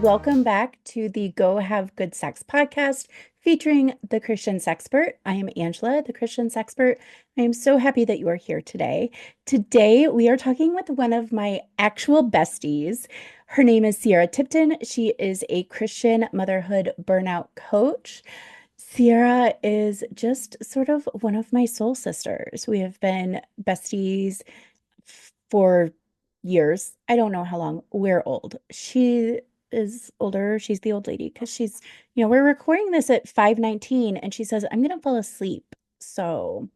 welcome back to the Go Have Good Sex podcast featuring the Christian Sexpert. I am Angela, the Christian Sexpert. I am so happy that you are here today. Today, we are talking with one of my actual besties. Her name is Cierra Tipton. She is a Christian motherhood burnout coach. Cierra is just sort of one of my soul sisters. We have been besties for years. I don't know how long. We're old. She is older. She's the old lady because we're recording this at 5:19 and she says, I'm gonna fall asleep. So,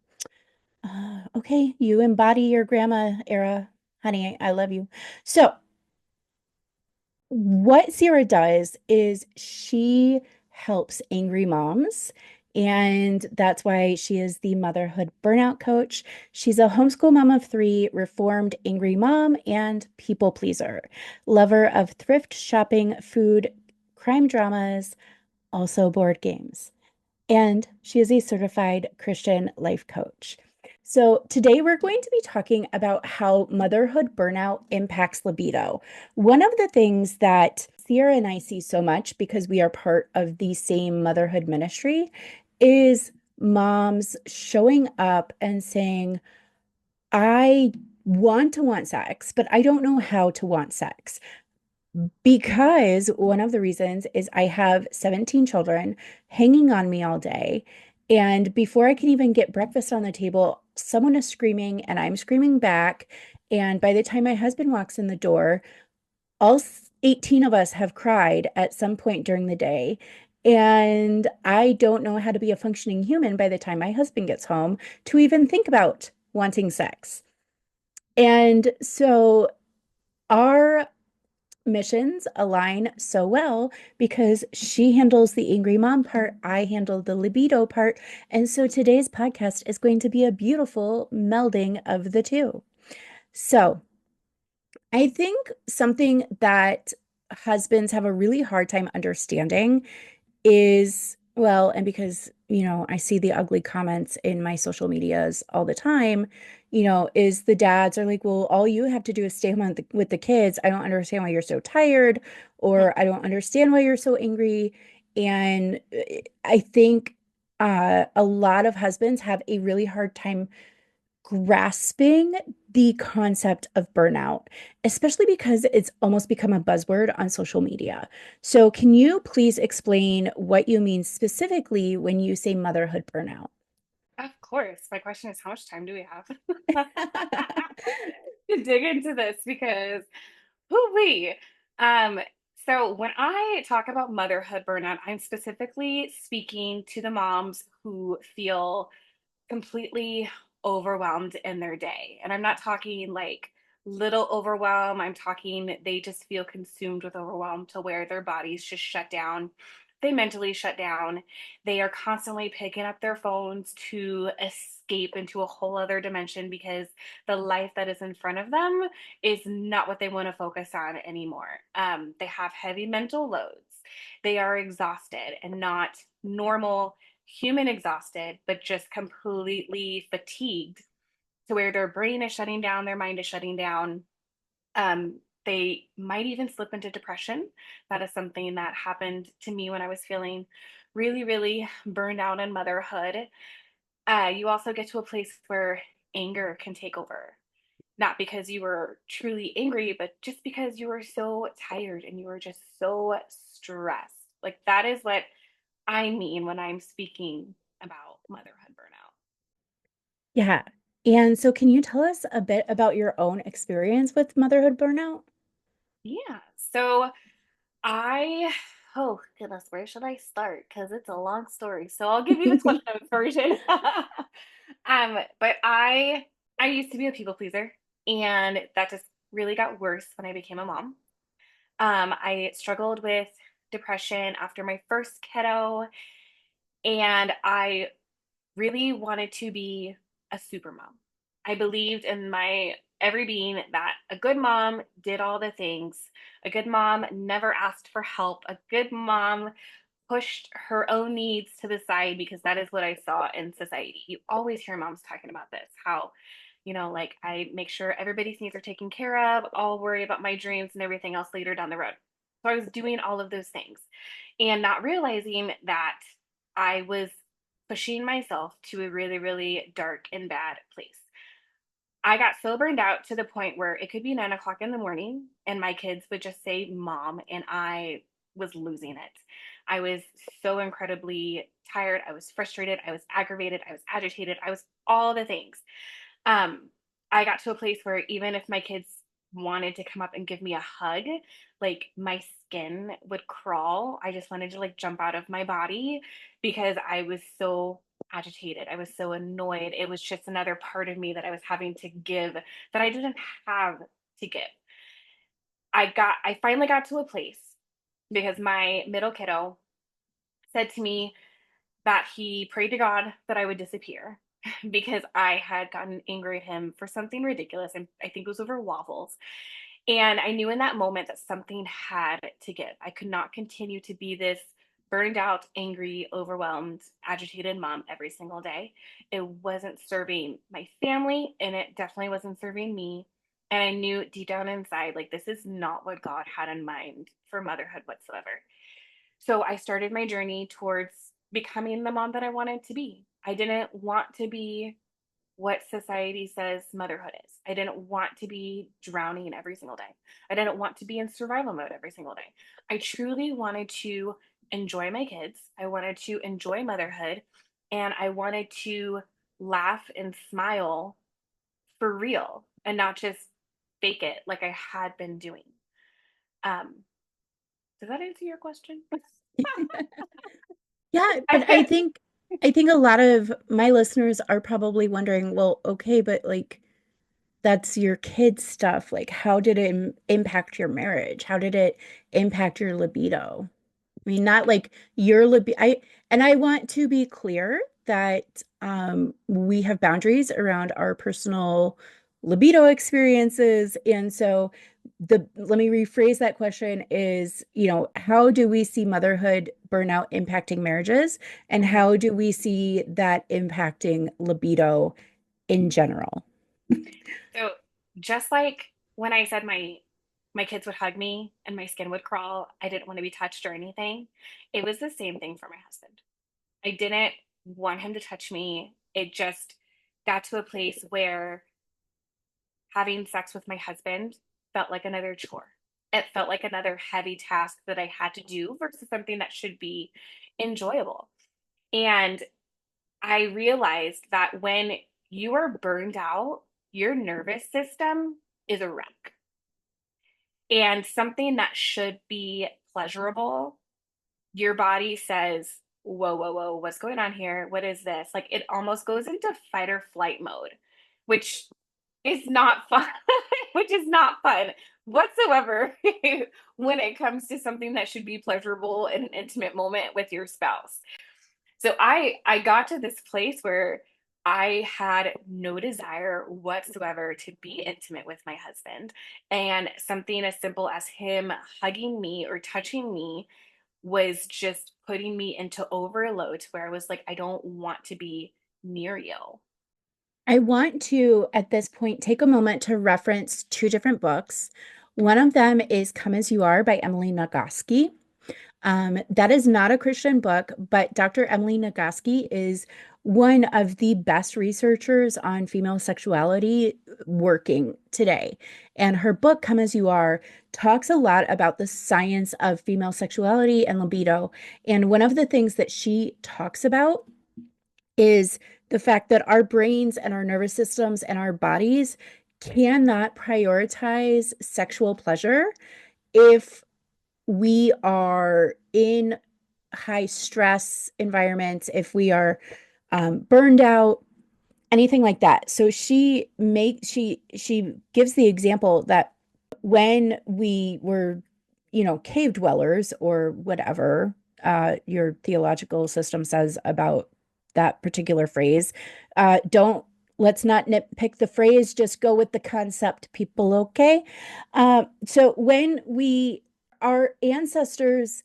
okay, you embody your grandma era, honey. I love you. So, what Sierra does is she helps angry moms, and that's why she is the Motherhood Burnout Coach. She's a homeschool mom of three, reformed angry mom, and people pleaser, lover of thrift shopping, food, crime dramas, also board games. And she is a certified Christian life coach. So, today we're going to be talking about how motherhood burnout impacts libido. One of the things that Sierra and I see so much because we are part of the same motherhood ministry is moms showing up and saying, I want sex, but I don't know how to want sex. Because one of the reasons is I have 17 children hanging on me all day. And before I can even get breakfast on the table, someone is screaming and I'm screaming back. And by the time my husband walks in the door, all 18 of us have cried at some point during the day. And I don't know how to be a functioning human by the time my husband gets home to even think about wanting sex. And so our missions align so well because she handles the angry mom part, I handle the libido part. And so today's podcast is going to be a beautiful melding of the two. So I think something that husbands have a really hard time understanding is, well, and because, I see the ugly comments in my social medias all the time, is the dads are like, well, all you have to do is stay home with the kids. I don't understand why you're so tired, or I don't understand why you're so angry. And I think a lot of husbands have a really hard time grasping the concept of burnout, especially because it's almost become a buzzword on social media. So, can you please explain what you mean specifically when you say motherhood burnout? Of course. My question is, how much time do we have to dig into this? Because, whoo-wee. Um, so when I talk about motherhood burnout, I'm specifically speaking to the moms who feel completely overwhelmed in their day. And I'm not talking like little overwhelm. I'm talking they just feel consumed with overwhelm to where their bodies just shut down. They mentally shut down. They are constantly picking up their phones to escape into a whole other dimension because the life that is in front of them is not what they want to focus on anymore. They have heavy mental loads. They are exhausted and not normal human exhausted, but just completely fatigued to where their brain is shutting down, their mind is shutting down. They might even slip into depression. That is something that happened to me when I was feeling really, really burned out in motherhood. You also get to a place where anger can take over, not because you were truly angry, but just because you were so tired and you were just so stressed. Like that is what I mean when I'm speaking about motherhood burnout. Yeah. And so, can you tell us a bit about your own experience with motherhood burnout? Yeah. So I, oh goodness, where should I start? Because it's a long story. So I'll give you the Cliff Notes version. But I used to be a people pleaser, and that just really got worse when I became a mom. I struggled with depression after my first kiddo, and I really wanted to be a super mom. I believed in my every being that a good mom did all the things. A good mom never asked for help. A good mom pushed her own needs to the side because that is what I saw in society. You always hear moms talking about this, how, like I make sure everybody's needs are taken care of. I'll worry about my dreams and everything else later down the road. So I was doing all of those things and not realizing that I was pushing myself to a really, really dark and bad place. I got so burned out to the point where it could be 9 o'clock in the morning and my kids would just say mom, and I was losing it. I was so incredibly tired. I was frustrated. I was aggravated. I was agitated. I was all the things. Um, I got to a place where even if my kids wanted to come up and give me a hug, like my skin would crawl. I just wanted to like jump out of my body because I was so agitated. I was so annoyed. It was just another part of me that I was having to give that I didn't have to give. I finally got to a place because my middle kiddo said to me that he prayed to God that I would disappear because I had gotten angry at him for something ridiculous. And I think it was over waffles. And I knew in that moment that something had to give. I could not continue to be this burned out, angry, overwhelmed, agitated mom every single day. It wasn't serving my family and it definitely wasn't serving me. And I knew deep down inside, like, this is not what God had in mind for motherhood whatsoever. So I started my journey towards becoming the mom that I wanted to be. I didn't want to be what society says motherhood is. I didn't want to be drowning every single day. I didn't want to be in survival mode every single day. I truly wanted to enjoy my kids. I wanted to enjoy motherhood and I wanted to laugh and smile for real and not just fake it like I had been doing. Um, does that answer your question? Yeah, but I think a lot of my listeners are probably wondering, well, okay, but like that's your kids' stuff. Like, how did it impact your marriage? How did it impact your libido? I mean, not like your libido. I want to be clear that we have boundaries around our personal libido experiences. And so let me rephrase that question is, how do we see motherhood burnout impacting marriages? And Mhm. how do we see that impacting libido in general? So just like when I said my kids would hug me and my skin would crawl, I didn't want to be touched or anything. It was the same thing for my husband. I didn't want him to touch me. It just got to a place where having sex with my husband felt like another chore. It felt like another heavy task that I had to do versus something that should be enjoyable. And I realized that when you are burned out, your nervous system is a wreck. And something that should be pleasurable, your body says, whoa, whoa, whoa, what's going on here? What is this? Like it almost goes into fight or flight mode, which is not fun, which is not fun whatsoever when it comes to something that should be pleasurable in an intimate moment with your spouse. So I got to this place where I had no desire whatsoever to be intimate with my husband. And something as simple as him hugging me or touching me was just putting me into overload to where I was like, I don't want to be near you. I want to, at this point, take a moment to reference two different books. One of them is Come As You Are by Emily Nagoski. That is not a Christian book, but Dr. Emily Nagoski is one of the best researchers on female sexuality working today. And her book, Come As You Are, talks a lot about the science of female sexuality and libido. And one of the things that she talks about is the fact that our brains and our nervous systems and our bodies cannot prioritize sexual pleasure if we are in high stress environments, if we are burned out, anything like that. So she gives the example that when we were, cave dwellers or whatever your theological system says about that particular phrase, don't let's not nitpick the phrase, just go with the concept, people, okay? So when our ancestors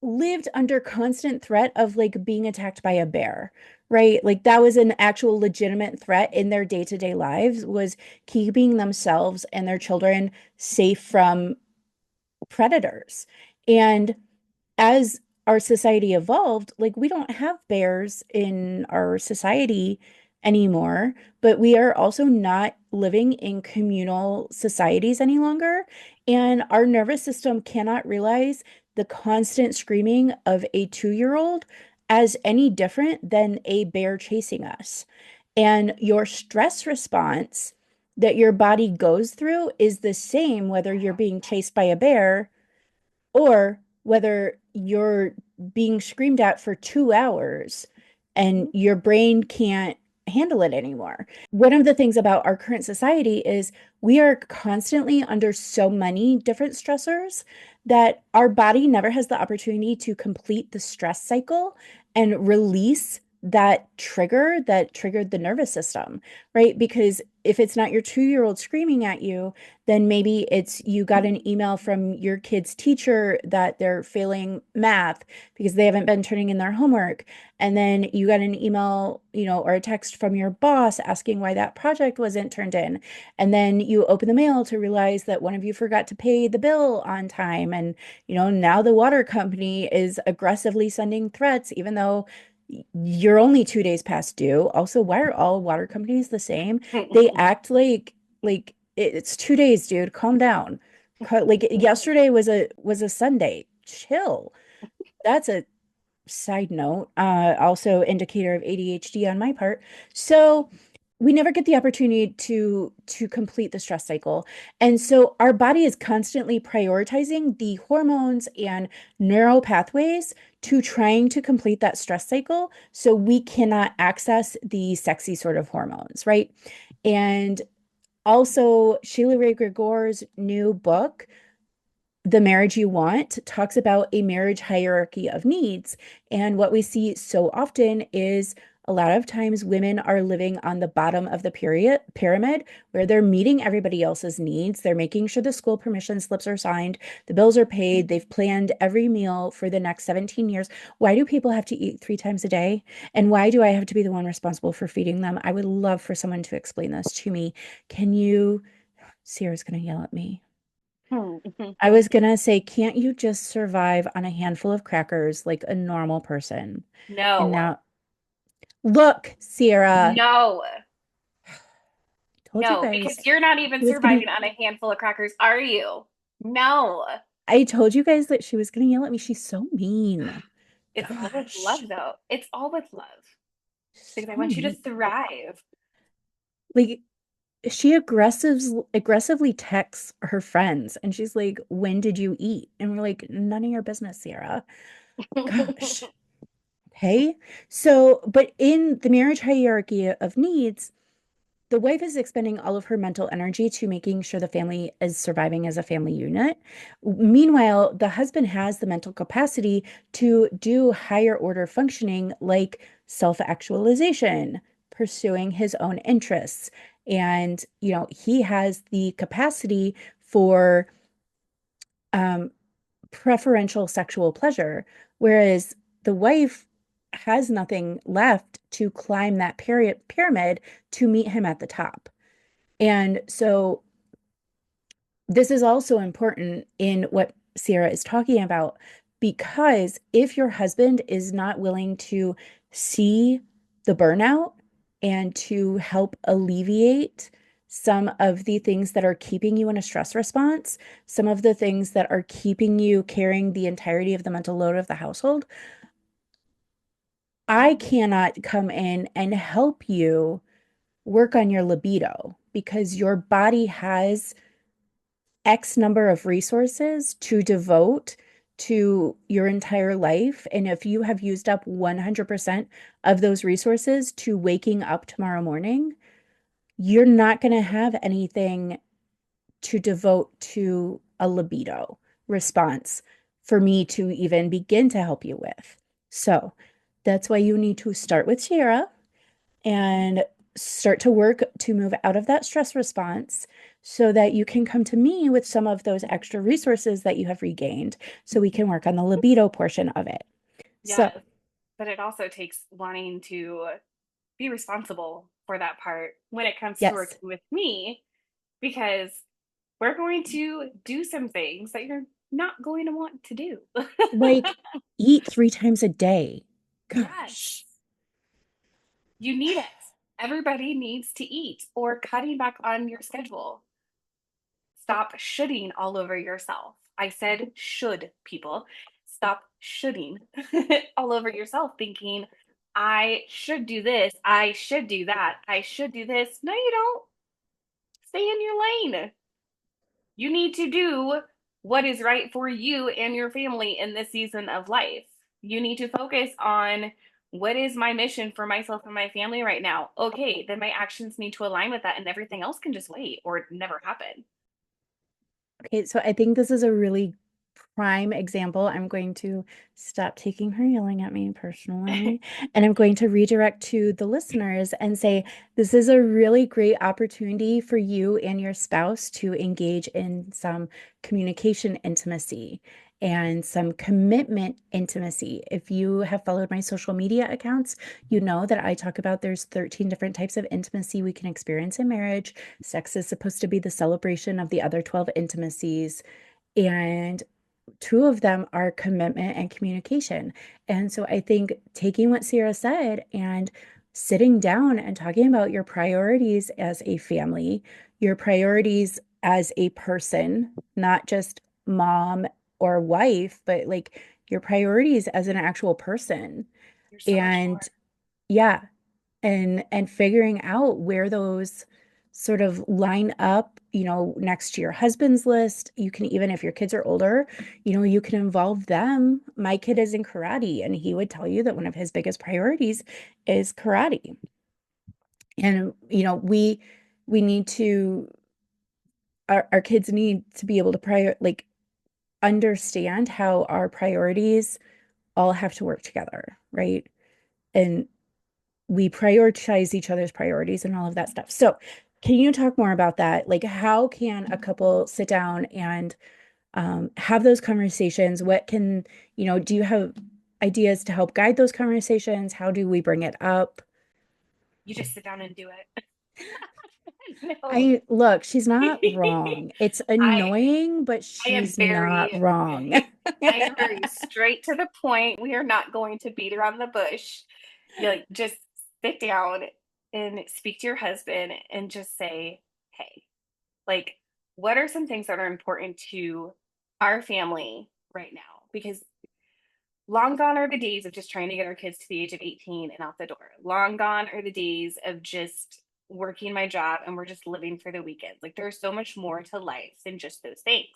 lived under constant threat of like being attacked by a bear, right? Like that was an actual legitimate threat in their day-to-day lives, was keeping themselves and their children safe from predators. And as our society evolved, like we don't have bears in our society anymore, but we are also not living in communal societies any longer. And our nervous system cannot realize the constant screaming of a 2-year-old as any different than a bear chasing us. And your stress response that your body goes through is the same whether you're being chased by a bear or whether you're being screamed at for 2 hours and your brain can't handle it anymore. One of the things about our current society is we are constantly under so many different stressors that our body never has the opportunity to complete the stress cycle and release that trigger that triggered the nervous system, right? Because if it's not your 2-year-old screaming at you, then maybe it's you got an email from your kid's teacher that they're failing math because they haven't been turning in their homework. And then you got an email, or a text from your boss asking why that project wasn't turned in. And then you open the mail to realize that one of you forgot to pay the bill on time. And, now the water company is aggressively sending threats, even though you're only 2 days past due. Also, why are all water companies the same? They act like it's 2 days, dude. Calm down. Like yesterday was a Sunday. Chill. That's a side note. Also indicator of ADHD on my part. So we never get the opportunity to complete the stress cycle. And so our body is constantly prioritizing the hormones and neural pathways to trying to complete that stress cycle so we cannot access the sexy sort of hormones, right? And also, Sheila Wray Gregoire's new book, The Marriage You Want, talks about a marriage hierarchy of needs. And what we see so often is a lot of times women are living on the bottom of the pyramid where they're meeting everybody else's needs. They're making sure the school permission slips are signed, the bills are paid, they've planned every meal for the next 17 years. Why do people have to eat 3 times a day? And why do I have to be the one responsible for feeding them? I would love for someone to explain this to me. Can you? Sierra's going to yell at me. I was going to say, can't you just survive on a handful of crackers like a normal person? And No, now, look, Sierra, no, told you no, because guys you're not even she was going surviving to, on a handful of crackers, are you? No. I told you guys that she was going to yell at me. She's so mean. It's all with Gosh, love, though. It's all with love because I so want you to mean. thrive. Like, she aggressively texts her friends and she's like, when did you eat? And we're like, none of your business, Sierra. Gosh. Okay. So, but in the marriage hierarchy of needs, the wife is expending all of her mental energy to making sure the family is surviving as a family unit. Meanwhile, the husband has the mental capacity to do higher order functioning like self-actualization, pursuing his own interests. And, he has the capacity for um, preferential sexual pleasure, whereas the wife has nothing left to climb that pyramid to meet him at the top. And so this is also important in what Sierra is talking about, because if your husband is not willing to see the burnout and to help alleviate some of the things that are keeping you in a stress response, some of the things that are keeping you carrying the entirety of the mental load of the household, I cannot come in and help you work on your libido because your body has X number of resources to devote to your entire life. And if you have used up 100% of those resources to waking up tomorrow morning, you're not going to have anything to devote to a libido response for me to even begin to help you with. So that's why you need to start with Sierra and start to work to move out of that stress response so that you can come to me with some of those extra resources that you have regained so we can work on the libido portion of it. So, Yes, but it also takes wanting to be responsible for that part when it comes to yes. working with me because we're going to do some things that you're not going to want to do. Like, eat 3 times a day. Yes, Gosh. you need it. Everybody needs to eat, or cutting back on your schedule. Stop shoulding all over yourself. I said should, people. Stop shoulding all over yourself, thinking, I should do this. I should do that. I should do this. No, you don't. Stay in your lane. You need to do what is right for you and your family in this season of life. You need to focus on what is my mission for myself and my family right now. Okay, then my actions need to align with that, and everything else can just wait or never happen. Okay, so I think this is a really prime example. I'm going to stop taking her yelling at me personally, and I'm going to redirect to the listeners and say, this is a really great opportunity for you and your spouse to engage in some communication intimacy and some commitment intimacy. If you have followed my social media accounts, you know that I talk about there's 13 different types of intimacy we can experience in marriage. Sex is supposed to be the celebration of the other 12 intimacies. And two of them are commitment and communication. And so I think taking what Sierra said and sitting down and talking about your priorities as a family, your priorities as a person, not just mom or wife, but like your priorities as an actual person. You're so much And more. yeah, and figuring out where those sort of line up, next to your husband's list. You can, even if your kids are older, you can involve them. My kid is in karate, and he would tell you that one of his biggest priorities is karate. And we need to, our kids need to be able to understand how our priorities all have to work together, right? And we prioritize each other's priorities and all of that stuff. So, can you talk more about that? Like, how can a couple sit down and have those conversations? Do you have ideas to help guide those conversations? How do we bring it up? You just sit down and do it. No. I look, she's not wrong. It's I annoying, but I am she's not very wrong. I am very straight to the point. We are not going to beat around the bush. You like just sit down and speak to your husband and just say, "Hey, like what are some things that are important to our family right now?" Because long gone are the days of just trying to get our kids to the age of 18 and out the door. Long gone are the days of just working my job and we're just living for the weekend. Like there's so much more to life than just those things.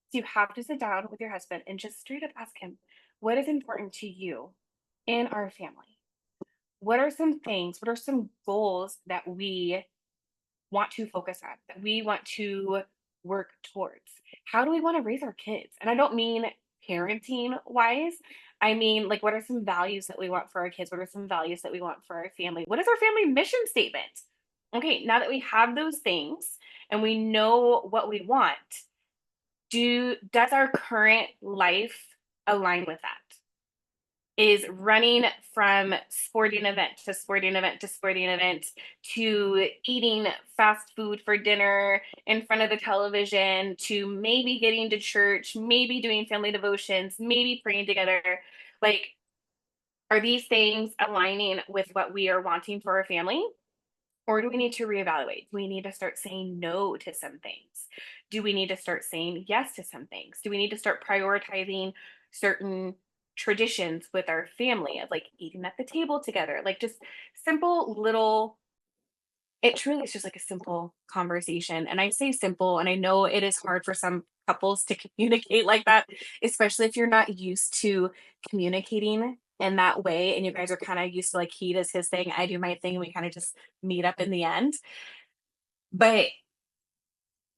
So you have to sit down with your husband and just straight up ask him, what is important to you in our family? What are some things, what are some goals that we want to focus on, that we want to work towards? How do we want to raise our kids? And I don't mean parenting wise. I mean, like, what are some values that we want for our kids? What are some values that we want for our family? What is our family mission statement? Okay, now that we have those things and we know what we want, does our current life align with that? Is running from sporting event to sporting event to sporting event to eating fast food for dinner in front of the television to maybe getting to church, maybe doing family devotions, maybe praying together. Like, are these things aligning with what we are wanting for our family? Or do we need to reevaluate? Do we need to start saying no to some things? Do we need to start saying yes to some things? Do we need to start prioritizing certain traditions with our family of like eating at the table together? Like just simple little, it truly is just like a simple conversation. And I say simple, and I know it is hard for some couples to communicate like that, especially if you're not used to communicating in that way and you guys are kind of used to like he does his thing, I do my thing, and we kind of just meet up in the end. But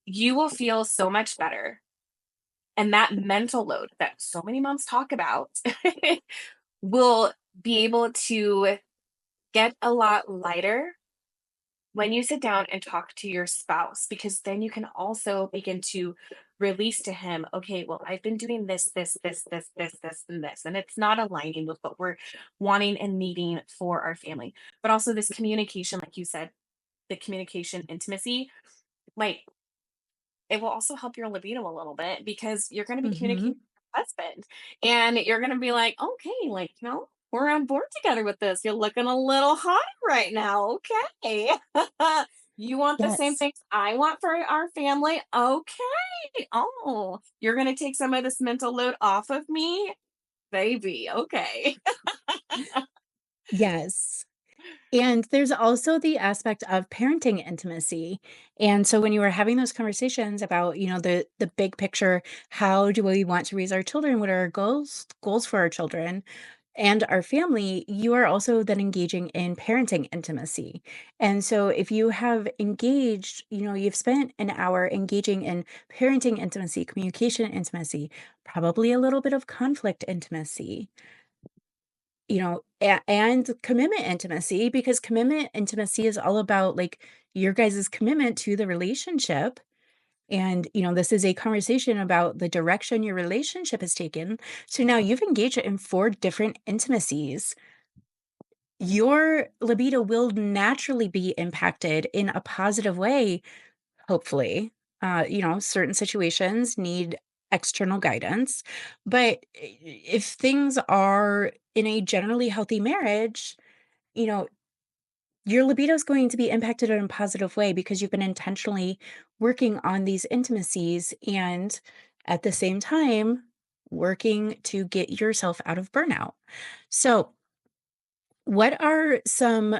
you will feel so much better. And that mental load that so many moms talk about will be able to get a lot lighter when you sit down and talk to your spouse, because then you can also begin to release to him, okay, well, I've been doing this, and it's not aligning with what we're wanting and needing for our family. But also, this communication, like you said, the communication intimacy, like it will also help your libido a little bit because you're going to be communicating Hmm. with your husband and you're going to be like, okay, like, we're on board together with this. You're looking a little hot right now. Okay. You want the same Yes. things I want for our family. Okay. Oh, you're going to take some of this mental load off of me, baby. Okay. Yes. And there's also the aspect of parenting intimacy. And so when you were having those conversations about, the big picture, how do we want to raise our children? What are our goals for our children and our family? You are also then engaging in parenting intimacy. And so if you have engaged, you've spent an hour engaging in parenting intimacy, communication intimacy, probably a little bit of conflict intimacy, and commitment intimacy, because commitment intimacy is all about like your guys' commitment to the relationship. And, this is a conversation about the direction your relationship has taken. So now you've engaged in four different intimacies. Your libido will naturally be impacted in a positive way, hopefully. Certain situations need external guidance. But if things are in a generally healthy marriage, you know, your libido is going to be impacted in a positive way because you've been intentionally working on these intimacies and at the same time working to get yourself out of burnout. So, what are some,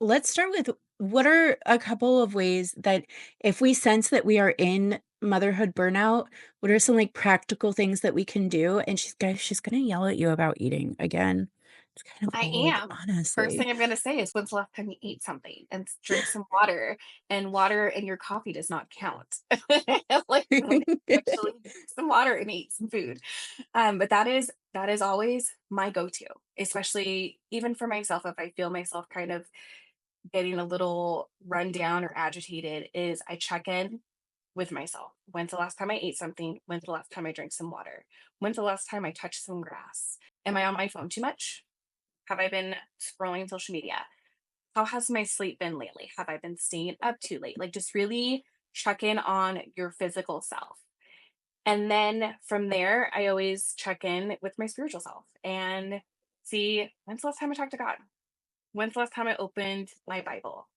let's start with what are a couple of ways that if we sense that we are in motherhood burnout, what are some like practical things that we can do? And she's going to yell at you about eating again. It's kind of I old, am. First honestly. thing I'm gonna say is when's the last time you ate something? And drink some water, and water in your coffee does not count. Like, actually drink some water and eat some food. But that is always my go-to, especially even for myself, if I feel myself kind of getting a little run down or agitated, is I check in with myself. When's the last time I ate something? When's the last time I drank some water? When's the last time I touched some grass? Am I on my phone too much? Have I been scrolling social media? How has my sleep been lately? Have I been staying up too late? Like, just really check in on your physical self. And then from there, I always check in with my spiritual self and see, when's the last time I talked to God? When's the last time I opened my Bible?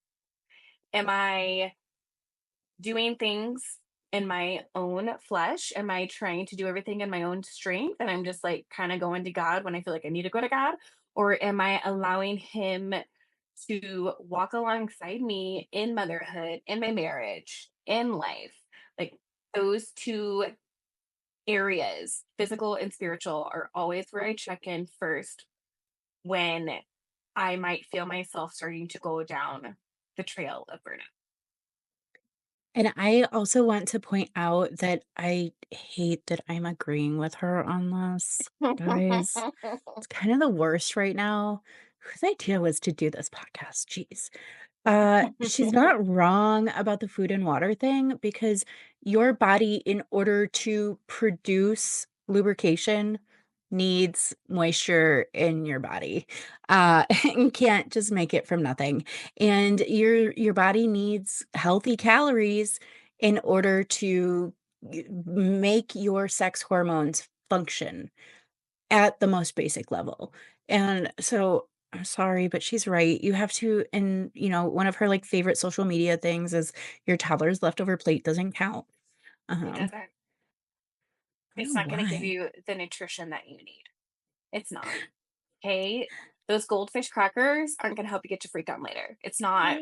Am I doing things in my own flesh? Am I trying to do everything in my own strength? And I'm just like kind of going to God when I feel like I need to go to God? Or am I allowing Him to walk alongside me in motherhood, in my marriage, in life? Like, those two areas, physical and spiritual, are always where I check in first when I might feel myself starting to go down the trail of burnout. And I also want to point out that I hate that I'm agreeing with her on this, guys. It's kind of the worst right now. Whose idea was to do this podcast? Jeez. She's not wrong about the food and water thing because your body, in order to produce lubrication, needs moisture in your body. And can't just make it from nothing. And your body needs healthy calories in order to make your sex hormones function at the most basic level. And so I'm sorry, but she's right. You have to, and one of her like favorite social media things is your toddler's leftover plate doesn't count. It Um, doesn't. I don't It's know not going to give why. you the nutrition that you need. It's not. Okay. Those goldfish crackers aren't going to help you get your freak on later. It's not.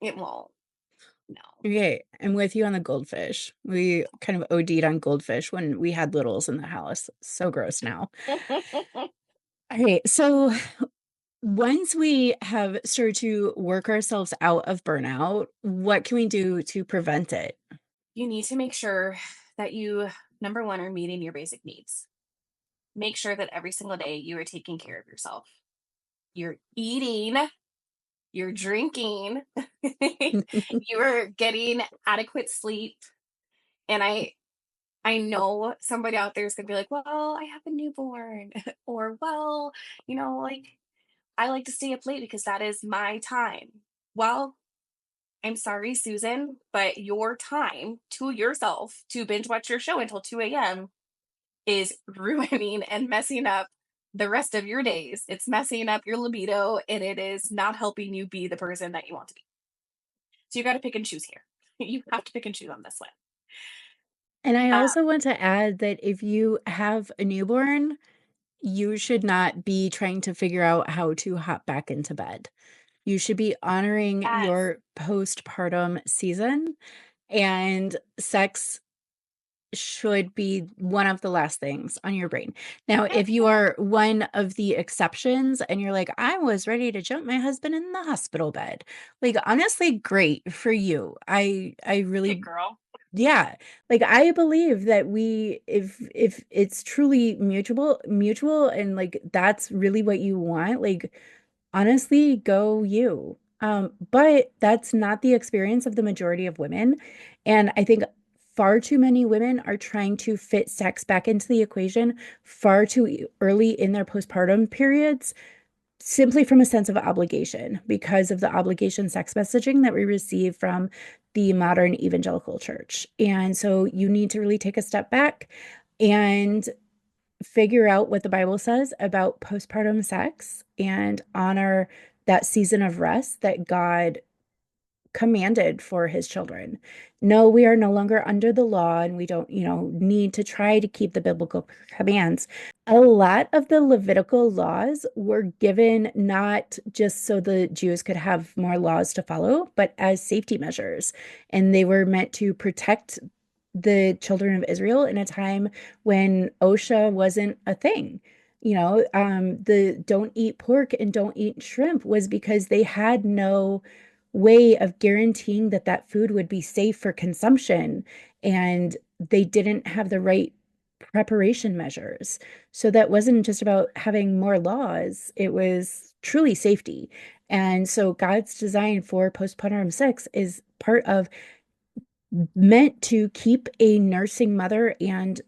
It won't. No. Okay, I'm with you on the goldfish. We kind of OD'd on goldfish when we had littles in the house. So gross now. Okay, so once we have started to work ourselves out of burnout, what can we do to prevent it? You need to make sure that you, number one, are meeting your basic needs. Make sure that every single day you are taking care of yourself. You're eating, you're drinking, you are getting adequate sleep. And I know somebody out there is going to be like, well, I have a newborn, or, well, like, I like to stay up late because that is my time. Well, I'm sorry, Susan, but your time to yourself to binge watch your show until 2 a.m. is ruining and messing up the rest of your days. It's messing up your libido and it is not helping you be the person that you want to be. So you got to pick and choose here. You have to pick and choose on this one. And I Uh, also want to add that if you have a newborn, you should not be trying to figure out how to hop back into bed. You should be honoring yes, your postpartum season, and sex should be one of the last things on your brain. Now, yes, if you are one of the exceptions and you're like, I was ready to jump my husband in the hospital bed, like honestly, great for you. I big really, girl. yeah, like I believe that we, if it's truly mutual and like that's really what you want, like honestly, go you. But that's not the experience of the majority of women. And I think far too many women are trying to fit sex back into the equation far too early in their postpartum periods, simply from a sense of obligation because of the obligation sex messaging that we receive from the modern evangelical church. And so you need to really take a step back and figure out what the Bible says about postpartum sex and honor that season of rest that God commanded for his children. No, we are no longer under the law and we don't, need to try to keep the biblical commands. A lot of the Levitical laws were given not just so the Jews could have more laws to follow, but as safety measures. And they were meant to protect the children of Israel in a time when OSHA wasn't a thing. The don't eat pork and don't eat shrimp was because they had no way of guaranteeing that that food would be safe for consumption, and they didn't have the right preparation measures. So that wasn't just about having more laws, it was truly safety. And so God's design for postpartum sex is part of meant to keep a nursing mother and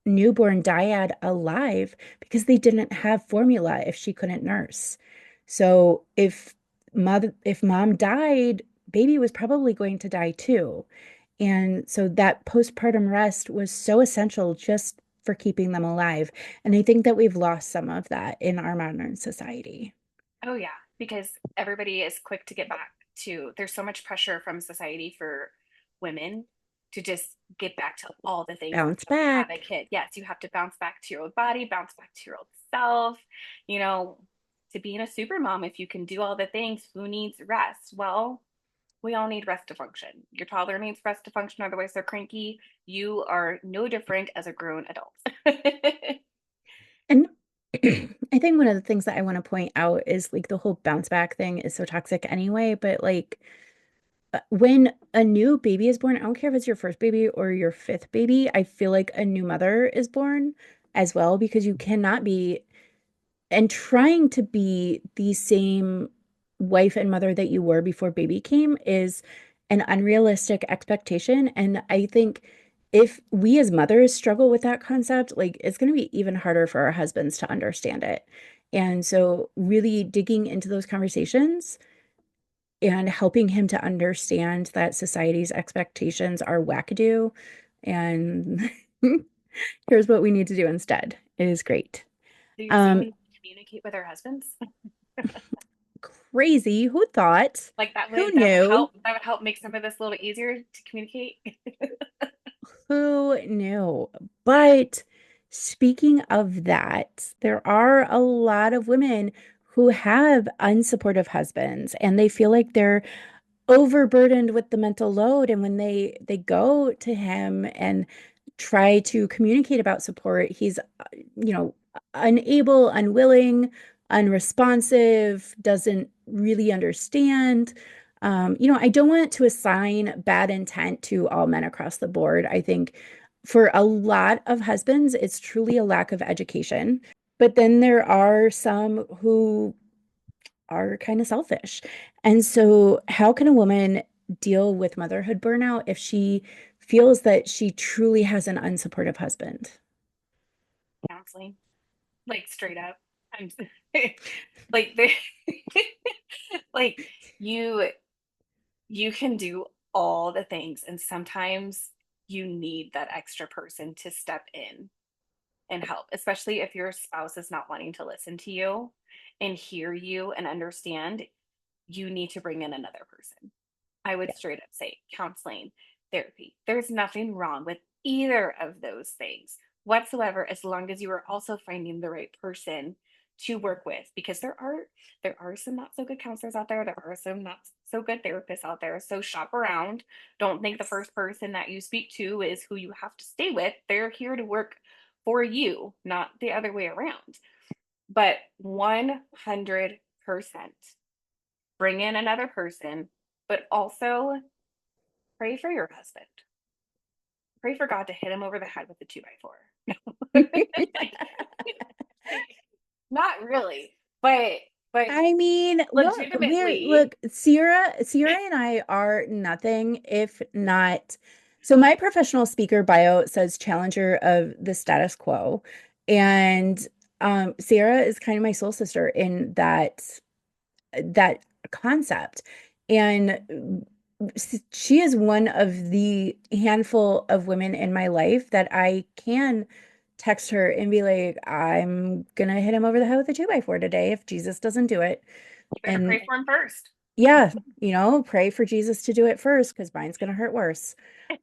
newborn dyad alive because they didn't have formula if she couldn't nurse. So if mom died, baby was probably going to die too. And so that postpartum rest was so essential just for keeping them alive. And I think that we've lost some of that in our modern society. Oh yeah, because everybody is quick to get back to, there's so much pressure from society for women to just get back to all the things Bounce after they have a back. kid. Yes, you have to bounce back to your old body, bounce back to your old self, you know, to being a super mom. If you can do all the things, who needs rest? Well, we all need rest to function. Your toddler needs rest to function, otherwise they're cranky. You are no different as a grown adult. And I think one of the things that I want to point out is like the whole bounce back thing is so toxic anyway, but like when a new baby is born, I don't care if it's your first baby or your fifth baby, I feel like a new mother is born as well because you cannot be and trying to be the same wife and mother that you were before baby came is an unrealistic expectation. And I think if we as mothers struggle with that concept, like it's going to be even harder for our husbands to understand it. And so, really digging into those conversations and helping him to understand that society's expectations are wackadoo and here's what we need to do instead is great. Do you assume Um, we communicate with our husbands? Crazy. Who thought? Like that Who would knew? make some of this a little easier to communicate. Who knew? But speaking of that, there are a lot of women who have unsupportive husbands and they feel like they're overburdened with the mental load, and when they go to him and try to communicate about support, he's unable, unwilling, unresponsive, doesn't really understand. I don't want to assign bad intent to all men across the board. I think for a lot of husbands it's truly a lack of education, but then there are some who are kind of selfish. And so, how can a woman deal with motherhood burnout if she feels that she truly has an unsupportive husband? Counseling, like straight up. I'm like they like you. You can do all the things, and sometimes you need that extra person to step in and help, especially if your spouse is not wanting to listen to you and hear you and understand. You need to bring in another person. I would Yeah. straight up say counseling, therapy. There's nothing wrong with either of those things whatsoever, as long as you are also finding the right person to work with, because there are some not so good counselors out there. There are some not so good therapists out there. So shop around. Don't think the first person that you speak to is who you have to stay with. They're here to work for you, not the other way around. But 100% bring in another person, but also pray for your husband. Pray for God to hit him over the head with a 2x4. Not really, but I mean, legitimately, look, Sierra and I are nothing if not. So my professional speaker bio says challenger of the status quo. And Sierra is kind of my soul sister in that concept. And she is one of the handful of women in my life that I can text her and be like, I'm gonna hit him over the head with a 2x4 today if Jesus doesn't do it. you better And pray for him first. yeah, pray for Jesus to do it first because mine's gonna hurt worse.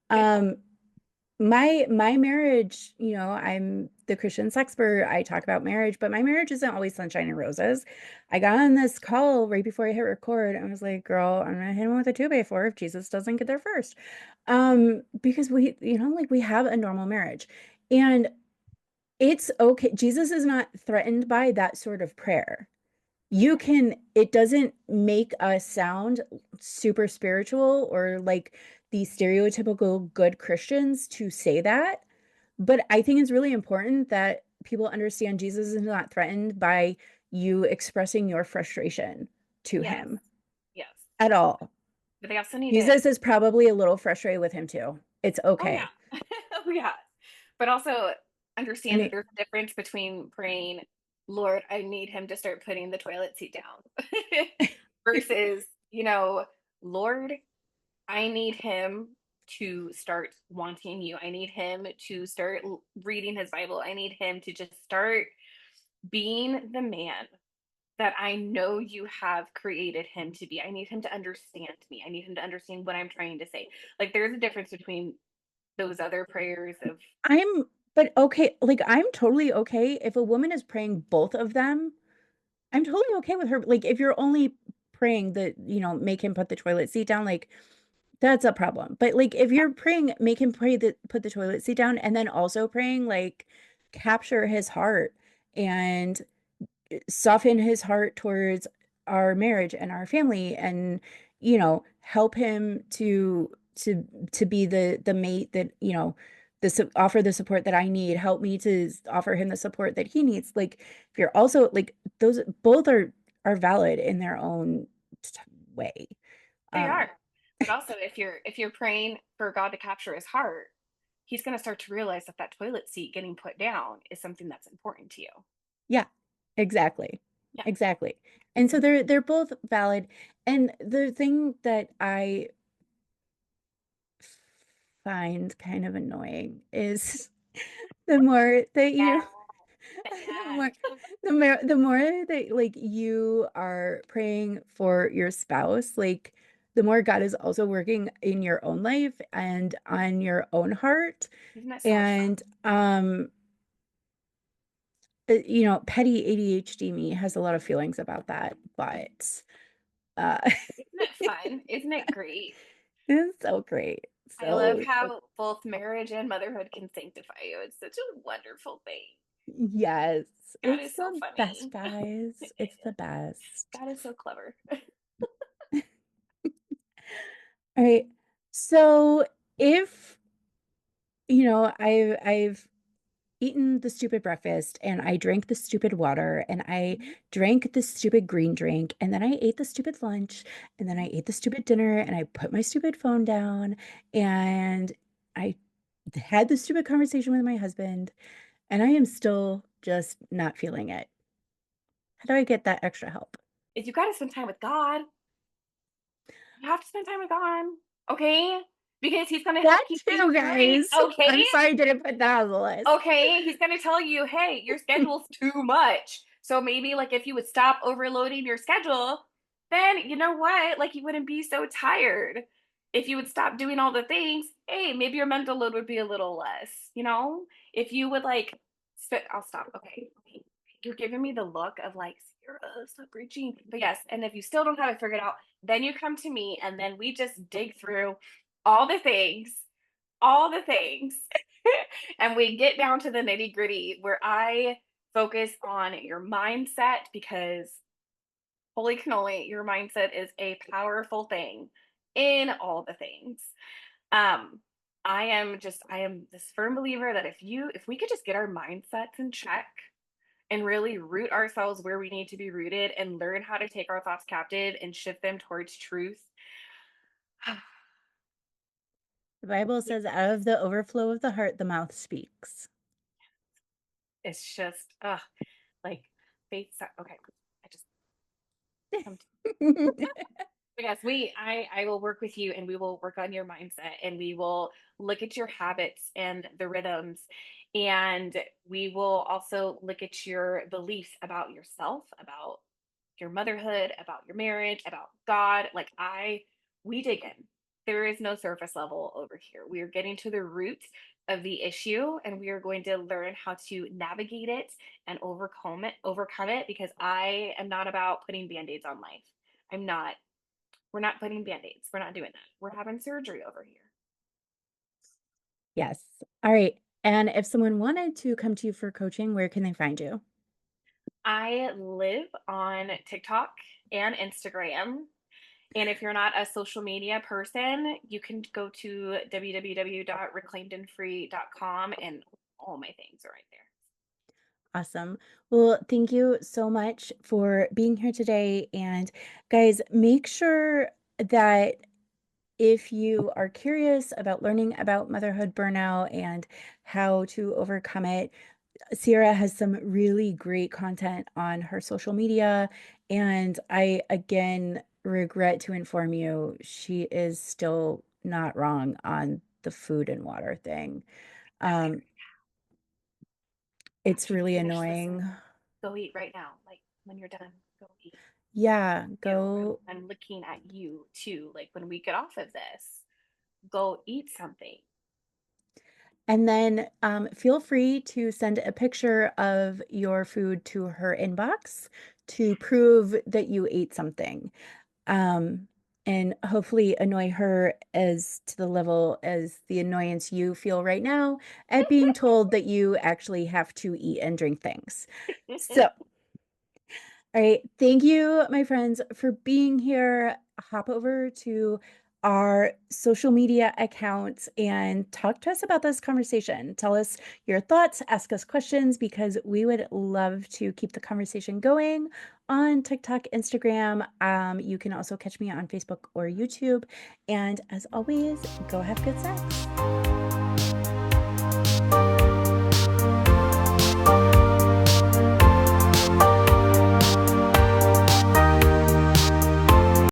Um, my marriage, I'm the Christian Sexpert. I talk about marriage, but my marriage isn't always sunshine and roses. I got on this call right before I hit record. I was like, girl, I'm gonna hit him with a 2x4 if Jesus doesn't get there first. Because we have a normal marriage. And it's okay. Jesus is not threatened by that sort of prayer. It doesn't make us sound super spiritual or like the stereotypical good Christians to say that. But I think it's really important that people understand Jesus is not threatened by you expressing your frustration to Yes, him yes. at all. But they also need to, Jesus is probably a little frustrated with him too. It's oh yeah, okay. oh yeah. But also I understand that mean, there's a difference between praying, Lord, I need him to start putting the toilet seat down, versus, Lord, I need him to start wanting you. I need him to start reading his Bible. I need him to just start being the man that I know you have created him to be. I need him to understand me. I need him to understand what I'm trying to say. Like there's a difference between those other prayers of, I'm, but okay, like I'm totally okay if a woman is praying both of them. I'm totally okay with her. Like if you're only praying that, make him put the toilet seat down, like that's a problem. But like if yeah, you're praying, make him pray that put the toilet seat down, and then also praying like capture his heart and soften his heart towards our marriage and our family, and help him to be the mate that offer the support that I need, help me to offer him the support that he needs. Like if you're also like those both are valid in their own way. they um are. But also if you're praying for God to capture his heart, he's going to start to realize that that toilet seat getting put down is something that's important to you. yeah, exactly, Yeah. exactly. And so they're both valid. And the thing that I find kind of annoying is the more that you the Yeah. more the more that like you are praying for your spouse, like the more God is also working in your own life and on your own heart. Isn't that so much fun? And petty ADHD me has a lot of feelings about that, but uh Isn't it fun? Isn't it great? it's so great. I love So how both marriage and motherhood can sanctify you. It's such a wonderful thing. yes, God it's is so the best, funny. guys. It's the best. God is so clever. All right. So if, I've eaten the stupid breakfast and I drank the stupid water and I Mhm, drank the stupid green drink and then I ate the stupid lunch and then I mhm. ate the stupid dinner and I put my stupid phone down and I had the stupid conversation with my husband and I am still just not feeling it. How do I get that extra help? If you got to spend time with God, You have to spend time with God, okay? Because he's gonna help That keep things too, straight, guys. okay? I'm sorry I didn't put that on the list. Okay, he's gonna tell you, hey, your schedule's too much. So maybe like if you would stop overloading your schedule, then you know what? Like you wouldn't be so tired. If you would stop doing all the things, hey, maybe your mental load would be a little less, you know? If you would like I'll stop. Okay. Okay. You're giving me the look of like, Sierra, stop reaching. But yes, and if you still don't have it figured out, then you come to me and then we just dig through all the things, all the things. And we get down to the nitty gritty where I focus on your mindset because holy cannoli, your mindset is a powerful thing in all the things. Um, I am this firm believer that if we could just get our mindsets in check and really root ourselves where we need to be rooted and learn how to take our thoughts captive and shift them towards truth. The Bible says, out of the overflow of the heart, the mouth speaks. It's just like faith. Okay, I just come to yes, I will work with you and we will work on your mindset and we will look at your habits and the rhythms and we will also look at your beliefs about yourself, about your motherhood, about your marriage, about God. We dig in. There is no surface level over here. We are getting to the root of the issue and we are going to learn how to navigate it and overcome it because I am not about putting band-aids on life. I'm not. We're not putting band-aids. We're not doing that. We're having surgery over here. Yes. All right. And if someone wanted to come to you for coaching, where can they find you? I live on TikTok and Instagram. And if you're not a social media person, you can go to www.reclaimedandfree.com and all my things are right there. Awesome. Well, thank you so much for being here today. And guys, make sure that if you are curious about learning about motherhood burnout and how to overcome it, Sierra has some really great content on her social media. And I, again, regret to inform you, she is still not wrong on the food and water thing. Okay. Um, it's After you really finish this, annoying. go eat right now. Like when you're done, go eat. Yeah, I'm, go. I'm looking at you too. Like when we get off of this, go eat something. And then feel free to send a picture of your food to her inbox to prove that you ate something. Um, and hopefully annoy her as to the level as the annoyance you feel right now at being told that you actually have to eat and drink things. So, all right. Thank you, my friends, for being here. Hop over to our social media accounts and talk to us about this conversation. Tell us your thoughts, ask us questions, because we would love to keep the conversation going on TikTok, Instagram. You can also catch me on Facebook or YouTube. And as always, go have good sex.